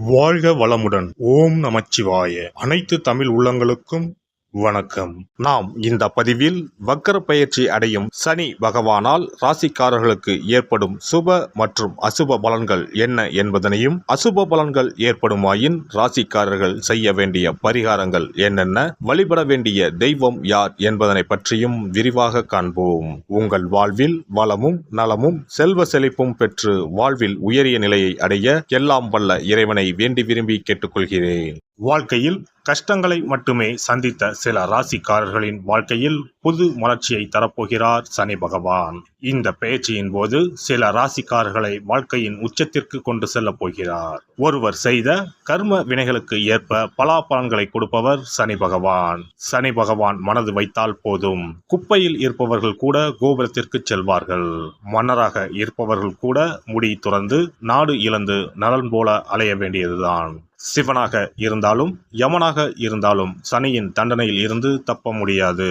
வாழ்க வளமுடன். ஓம் நமச்சிவாய. அனைத்து தமிழ் உள்ளங்களுக்கும் வணக்கம். நாம் இந்த பதிவில் வக்கர பயிற்சி அடையும் சனி பகவானால் ராசிக்காரர்களுக்கு ஏற்படும் சுப மற்றும் அசுப பலன்கள் என்ன என்பதனையும், அசுப பலன்கள் ஏற்படுமாயின் ராசிக்காரர்கள் செய்ய வேண்டிய பரிகாரங்கள் என்னென்ன, வழிபட வேண்டிய தெய்வம் யார் என்பதனை பற்றியும் விரிவாக காண்போம். உங்கள் வாழ்வில் வளமும் நலமும் செல்வ செழிப்பும் பெற்று வாழ்வில் உயரிய நிலையை அடைய எல்லாம் வல்ல இறைவனை வேண்டி விரும்பி கேட்டுக்கொள்கிறேன். வாழ்க்கையில் கஷ்டங்களை மட்டுமே சந்தித்த சில ராசிக்காரர்களின் வாழ்க்கையில் புது மலர்ச்சியை தரப்போகிறார் சனி பகவான். இந்த பயிற்சியின் போது சில ராசிக்காரர்களை வாழ்க்கையின் உச்சத்திற்கு கொண்டு செல்ல போகிறார். ஒருவர் செய்த கர்ம வினைகளுக்கு ஏற்ப பலாபலன்களை கொடுப்பவர் சனி பகவான். சனி பகவான் மனது வைத்தால் போதும், குப்பையில் இருப்பவர்கள் கூட கோபுரத்திற்கு செல்வார்கள். மன்னராக இருப்பவர்கள் கூட முடி துறந்து நாடு இழந்து நலன் போல அலைய வேண்டியதுதான். சிவனாக இருந்தாலும் யமனாக இருந்தாலும் சனியின் தண்டனையில் இருந்து தப்ப முடியாது.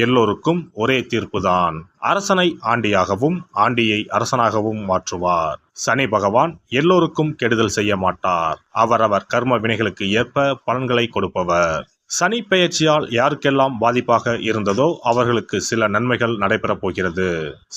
எல்லோருக்கும் ஒரே தீர்ப்புதான். அரசனை ஆண்டியாகவும் ஆண்டியை அரசனாகவும் மாற்றுவார். சனி பகவான் எல்லோருக்கும் கெடுதல் செய்ய மாட்டார். அவரவர் கர்ம வினைகளுக்கு ஏற்ப பலன்களை கொடுப்பவர். சனி பெயர்ச்சியால் யாருக்கெல்லாம் பாதிப்பாக இருந்ததோ அவர்களுக்கு சில நன்மைகள் நடைபெறப் போகிறது.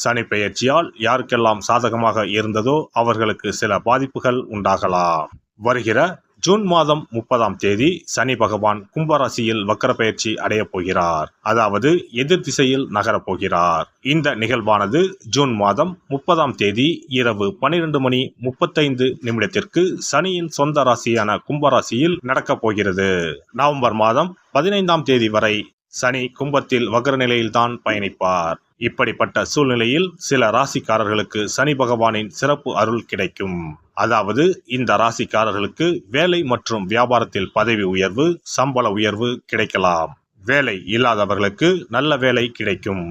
சனி பெயர்ச்சியால் யாருக்கெல்லாம் சாதகமாக இருந்ததோ அவர்களுக்கு சில பாதிப்புகள் உண்டாகலாம். வருகிற ஜூன் மாதம் 30ஆம் தேதி சனி பகவான் கும்பராசியில் வக்கர பயிற்சி அடையப் போகிறார். அதாவது எதிர் திசையில் நகரப் போகிறார். இந்த நிகழ்வானது ஜூன் மாதம் 30ஆம் தேதி இரவு 12:35 சனியின் சொந்த ராசியான கும்பராசியில் நடக்கப் போகிறது. நவம்பர் மாதம் 15ஆம் தேதி வரை சனி கும்பத்தில் வக்ர நிலையில்தான் பயணிப்பார். இப்படிப்பட்ட சூழ்நிலையில் சில ராசிக்காரர்களுக்கு சனி பகவானின் சிறப்பு அருள் கிடைக்கும். அதாவது இந்த ராசிக்காரர்களுக்கு வேலை மற்றும் வியாபாரத்தில் பதவி உயர்வு, சம்பள உயர்வு கிடைக்கலாம். வேலை இல்லாதவர்களுக்கு நல்ல வேலை கிடைக்கும்.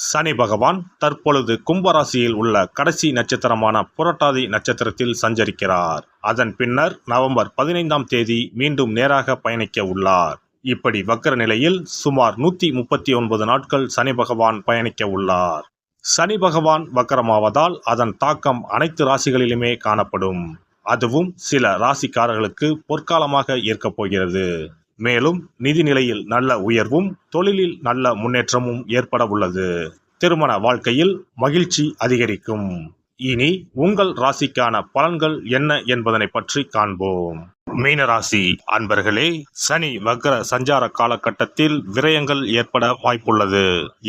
சனி பகவான் தற்பொழுது கும்பராசியில் உள்ள கடைசி நட்சத்திரமான புரட்டாதி நட்சத்திரத்தில் சஞ்சரிக்கிறார். அதன் பின்னர் நவம்பர் 15ஆம் தேதி மீண்டும் நேராக பயணிக்க உள்ளார். இப்படி வக்கர நிலையில் சுமார் 139 நாட்கள் சனி பகவான் பயணிக்க உள்ளார். சனி பகவான் வக்கரமாவதால் அதன் தாக்கம் அனைத்து ராசிகளிலுமே காணப்படும். அதுவும் சில ராசிக்காரர்களுக்கு பொற்காலமாக இருக்கப் போகிறது. மேலும் நிதி நிலையில் நல்ல உயர்வும் தொழிலில் நல்ல முன்னேற்றமும் ஏற்பட உள்ளது. திருமண வாழ்க்கையில் மகிழ்ச்சி அதிகரிக்கும். இனி உங்கள் ராசிக்கான பலன்கள் என்ன என்பதனை பற்றி காண்போம். மீனராசி அன்பர்களே, சனி வக்ர சஞ்சார காலகட்டத்தில் விரயங்கள் ஏற்பட வாய்ப்புள்ளது.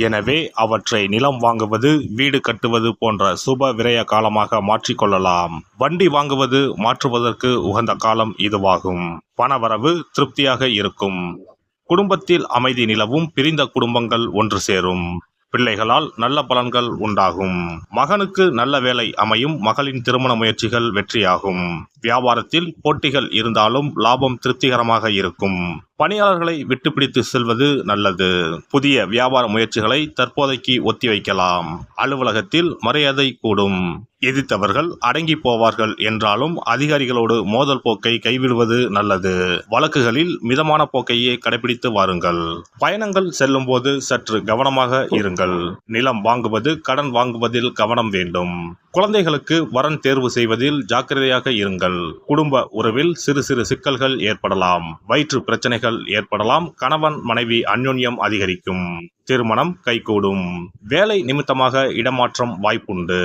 எனவே அவற்றை நிலம் வாங்குவது, வீடு கட்டுவது போன்ற சுப விரய காலமாக மாற்றிக்கொள்ளலாம். வண்டி வாங்குவது மாற்றுவதற்கு உகந்த காலம் இதுவாகும். பணவரவு திருப்தியாக இருக்கும். குடும்பத்தில் அமைதி நிலவும். பிரிந்த குடும்பங்கள் ஒன்று சேரும். பிள்ளைகளால் நல்ல பலன்கள் உண்டாகும். மகனுக்கு நல்ல வேலை அமையும். மகளின் திருமண முயற்சிகள் வெற்றியாகும். வியாபாரத்தில் போட்டிகள் இருந்தாலும் லாபம் திருப்திகரமாக இருக்கும். பணியாளர்களை விட்டுப்பிடித்து செல்வது நல்லது. புதிய வியாபார முயற்சிகளை தற்போதைக்கு ஒத்திவைக்கலாம். அலுவலகத்தில் மரியாதை கூடும். எதிர்த்தவர்கள் அடங்கி போவார்கள் என்றாலும் அதிகாரிகளோடு மோதல் போக்கை கைவிடுவது நல்லது. வழக்குகளில் மிதமான போக்கையே கடைபிடித்து வாருங்கள். பயணங்கள் செல்லும் போது சற்று கவனமாக இருங்கள். நிலம் வாங்குவது, கடன் வாங்குவதில் கவனம் வேண்டும். குழந்தைகளுக்கு வரன் தேர்வு செய்வதில் ஜாக்கிரதையாக இருங்கள். குடும்ப உறவில் சிறு சிறு சிக்கல்கள் ஏற்படலாம். வயிற்று பிரச்சனைகள் ஏற்படலாம். கணவன் மனைவி அந்யோன்யம் அதிகரிக்கும். திருமணம் கைகூடும். வேலை நிமித்தமாக இடமாற்றம் வாய்ப்புண்டு.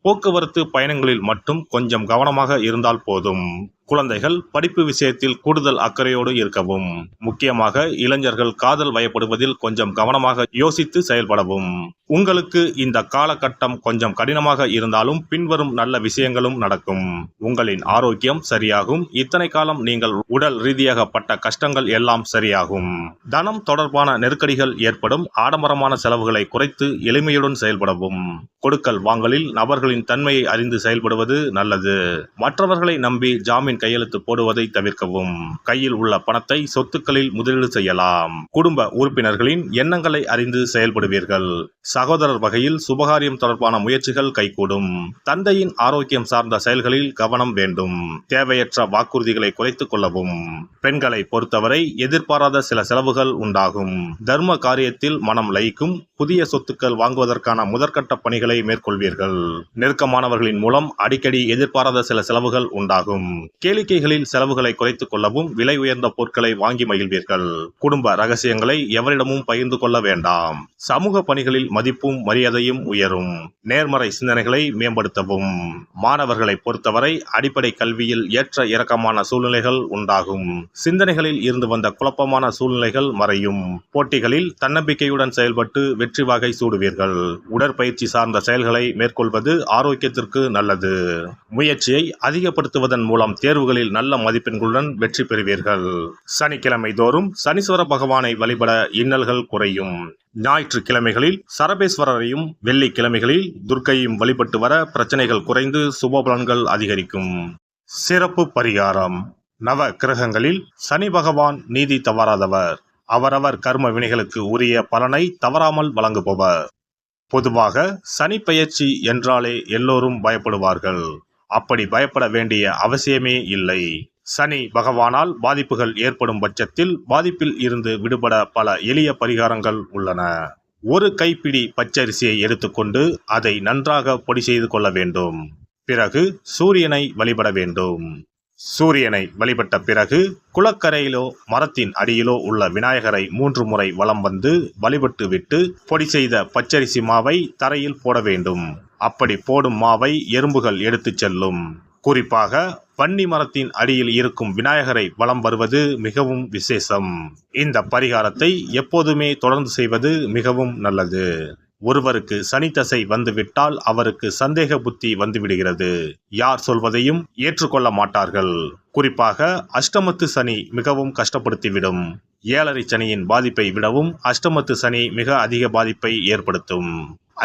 போக்குவரத்து பயணங்களில் மட்டும் கொஞ்சம் கவனமாக இருந்தால் போதும். குழந்தைகள் படிப்பு விஷயத்தில் கூடுதல் அக்கறையோடு இருக்கவும். முக்கியமாக இளைஞர்கள் காதல் வயப்படுவதில் கொஞ்சம் கவனமாக யோசித்து செயல்படவும். உங்களுக்கு இந்த காலகட்டம் கொஞ்சம் கடினமாக இருந்தாலும் பின்வரும் நல்ல விஷயங்களும் நடக்கும். உங்களின் ஆரோக்கியம் சரியாகும். இத்தனை காலம் நீங்கள் உடல் ரீதியாக பட்ட கஷ்டங்கள் எல்லாம் சரியாகும். தனம் தொடர்பான நெருக்கடிகள் ஏற்படும். ஆடம்பரமான செலவுகளை குறைத்து எளிமையுடன் செயல்படவும். கொடுக்கல் வாங்கலில் நபர்களின் தன்மையை அறிந்து செயல்படுவது நல்லது. மற்றவர்களை நம்பி ஜாமீன் கையெழுத்து போடுவதை தவிர்க்கவும். கையில் உள்ள பணத்தை சொத்துக்களில் முதலீடு செய்யலாம். குடும்ப உறுப்பினர்களின் எண்ணங்களை அறிந்து செயல்படுவீர்கள். சகோதரர் வகையில் சுபகாரியம் தொடர்பான முயற்சிகள் கைகூடும். தந்தையின் ஆரோக்கியம் சார்ந்த செயல்களில் கவனம் வேண்டும். தேவையற்ற வாக்குறுதிகளை குறைத்துக் கொள்ளவும். பெண்களை பொறுத்தவரை எதிர்பாராத சில செலவுகள் உண்டாகும். தர்ம காரியத்தில் மனம் லயிக்கும். புதிய சொத்துக்கள் வாங்குவதற்கான முதற்கட்ட பணிகளை மேற்கொள்வீர்கள். நெருக்கமானவர்களின் மூலம் அடிக்கடி எதிர்பாராத சில செலவுகள் உண்டாகும். கேளிக்கைகளில் செலவுகளை குறைத்துக் கொள்ளவும் விலை உயர்ந்த பொருட்களை வாங்கி மகிழ்வீர்கள். குடும்ப ரகசியங்களை எவரிடமும் பகிர்ந்து கொள்ள வேண்டாம். சமூக பணிகளில் மதிப்பும் மரியாதையும் உயரும். நேர்மறை சிந்தனைகளை மேம்படுத்தவும். மாணவர்களை பொறுத்தவரை அடிப்படை கல்வியில் ஏற்ற இறக்கமான சூழ்நிலைகள் உண்டாகும். சிந்தனைகளில் இருந்து வந்த குழப்பமான சூழ்நிலைகள் மறையும். போட்டிகளில் தன்னம்பிக்கையுடன் செயல்பட்டு வெற்றி வாகை சூடுவீர்கள். உடற்பயிற்சி சார்ந்த செயல்களை மேற்கொள்வது ஆரோக்கியத்திற்கு நல்லது. முயற்சியை அதிகப்படுத்துவதன் மூலம் தேர்வுகளில் நல்ல மதிப்பெண்களுடன் வெற்றி பெறுவீர்கள். சனிக்கிழமை தோறும் சனீஸ்வர பகவானை வழிபட இன்னல்கள் குறையும். ஞாயிற்றுக்கிழமைகளில் சரபேஸ்வரரையும் வெள்ளிக்கிழமைகளில் துர்க்கையும் வழிபட்டு வர பிரச்சனைகள் குறைந்து சுபபலன்கள் அதிகரிக்கும். சிறப்பு பரிகாரம். நவ கிரகங்களில் சனி பகவான் நீதி தவறாதவர். அவரவர் கர்ம வினைகளுக்கு உரிய பலனை தவறாமல் வழங்குபவர். பொதுவாக சனி பெயர்ச்சி என்றாலே எல்லோரும் பயப்படுவார்கள். அப்படி பயப்பட வேண்டிய அவசியமே இல்லை. சனி பகவானால் பாதிப்புகள் ஏற்படும் பட்சத்தில் பாதிப்பில் இருந்து விடுபட பல எளிய பரிகாரங்கள் உள்ளன. ஒரு கைப்பிடி பச்சரிசியை எடுத்துக்கொண்டு அதை நன்றாக பொடி செய்து கொள்ள வேண்டும். பிறகு சூரியனை வழிபட வேண்டும். சூரியனை வழிபட்ட பிறகு குளக்கரையிலோ மரத்தின் அடியிலோ உள்ள விநாயகரை 3 முறை வலம் வந்து வழிபட்டு விட்டு பொடி செய்த பச்சரிசி மாவை தரையில் போட வேண்டும். அப்படி போடும் மாவை எறும்புகள் எடுத்துச் செல்லும். குறிப்பாக வன்னி மரத்தின் அடியில் இருக்கும் விநாயகரை வலம் வருவது மிகவும் விசேஷம். இந்த பரிகாரத்தை எப்போதுமே தொடர்ந்து செய்வது மிகவும் நல்லது. ஒருவருக்கு சனி தசை வந்துவிட்டால் அவருக்கு சந்தேக புத்தி வந்துவிடுகிறது. யார் சொல்வதையும் ஏற்றுக்கொள்ள மாட்டார்கள். குறிப்பாக அஷ்டமத்து சனி மிகவும் கஷ்டப்படுத்திவிடும். 7.5 சனியின் பாதிப்பை விடவும் அஷ்டமத்து சனி மிக அதிக பாதிப்பை ஏற்படுத்தும்.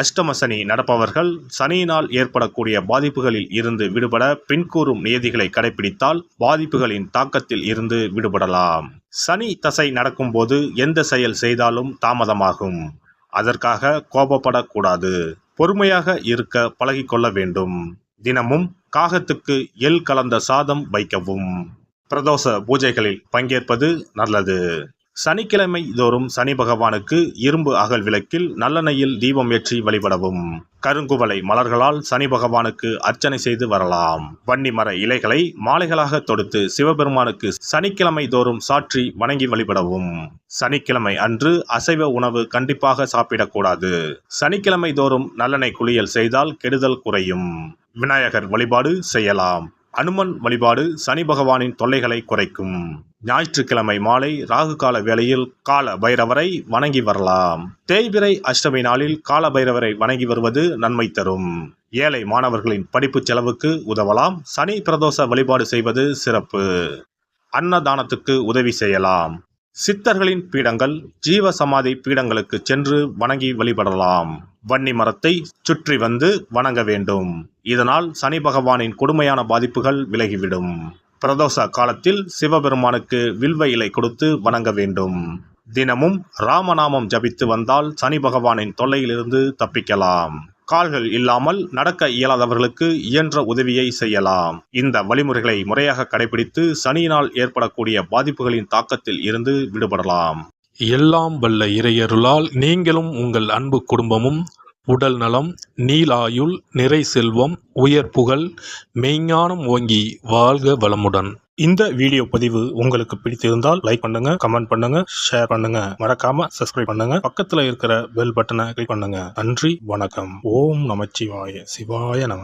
அஷ்டம சனி நடப்பவர்கள் சனியினால் ஏற்படக்கூடிய பாதிப்புகளில் இருந்து விடுபட பின்கூறும் நியதிகளை கடைபிடித்தால் பாதிப்புகளின் தாக்கத்தில் இருந்து விடுபடலாம். சனி தசை நடக்கும்போது எந்த செயல் செய்தாலும் தாமதமாகும். அதற்காக கோபப்படக்கூடாது. பொறுமையாக இருக்க பழகிக்கொள்ள வேண்டும். தினமும் காகத்துக்கு எள் கலந்த சாதம் வைக்கவும். பிரதோஷ பூஜைகளில் பங்கேற்பது நல்லது. சனிக்கிழமை தோறும் சனி பகவானுக்கு இரும்பு அகல் விளக்கில் நல்லெண்ணெயில் தீபம் ஏற்றி வழிபடவும். கருங்குவளை மலர்களால் சனி பகவானுக்கு அர்ச்சனை செய்து வரலாம். வன்னி மர இலைகளை மாலைகளாக தொடுத்து சிவபெருமானுக்கு சனிக்கிழமை தோறும் சாற்றி வணங்கி வழிபடவும். சனிக்கிழமை அன்று அசைவ உணவு கண்டிப்பாக சாப்பிடக்கூடாது. சனிக்கிழமை தோறும் நல்லெண்ணெய் குளியல் செய்தால் கெடுதல் குறையும். விநாயகர் வழிபாடு செய்யலாம். அனுமன் வழிபாடு சனி பகவானின் தொல்லைகளை குறைக்கும். ஞாயிற்றுக்கிழமை மாலை ராகு கால வேளையில் கால பைரவரை வணங்கி வரலாம். தேய்பிறை அஷ்டமி நாளில் கால பைரவரை வணங்கி வருவது நன்மை தரும். ஏழை மாணவர்களின் படிப்பு செலவுக்கு உதவலாம். சனி பிரதோஷ வழிபாடு செய்வது சிறப்பு. அன்னதானத்துக்கு உதவி செய்யலாம். சித்தர்களின் பீடங்கள் ஜீவ சமாதி பீடங்களுக்கு சென்று வணங்கி வழிபடலாம். வன்னி மரத்தை சுற்றி வந்து வணங்க வேண்டும். இதனால் சனி பகவானின் கொடுமையான பாதிப்புகள் விலகிவிடும். பிரதோஷ காலத்தில் சிவபெருமானுக்கு வில்வ இலை கொடுத்து வணங்க வேண்டும். தினமும் ராமநாமம் ஜபித்து வந்தால் சனி பகவானின் தொல்லையிலிருந்து தப்பிக்கலாம். கால்கள் இல்லாமல் நடக்க இயலாதவர்களுக்கு இயன்ற உதவியை செய்யலாம். இந்த வழிமுறைகளை முறையாக கடைபிடித்து சனியினால் ஏற்படக்கூடிய பாதிப்புகளின் தாக்கத்தில் இருந்து விடுபடலாம். எல்லாம் வல்ல இறையருளால் நீங்களும் உங்கள் அன்பு குடும்பமும் உடல் நலம், நீலாயுள், நிறை செல்வம், உயர் புகழ், மெய்ஞானம் ஓங்கி வாழ்க வளமுடன். இந்த வீடியோ பதிவு உங்களுக்கு பிடித்திருந்தால் லைக் பண்ணுங்க, கமெண்ட் பண்ணுங்க, ஷேர் பண்ணுங்க. மறக்காம சப்ஸ்கிரைப் பண்ணுங்க. பக்கத்துல இருக்கிற பெல் பட்டனை கிளிக் பண்ணுங்க. நன்றி, வணக்கம். ஓம் நமச்சிவாய. சிவாய நம.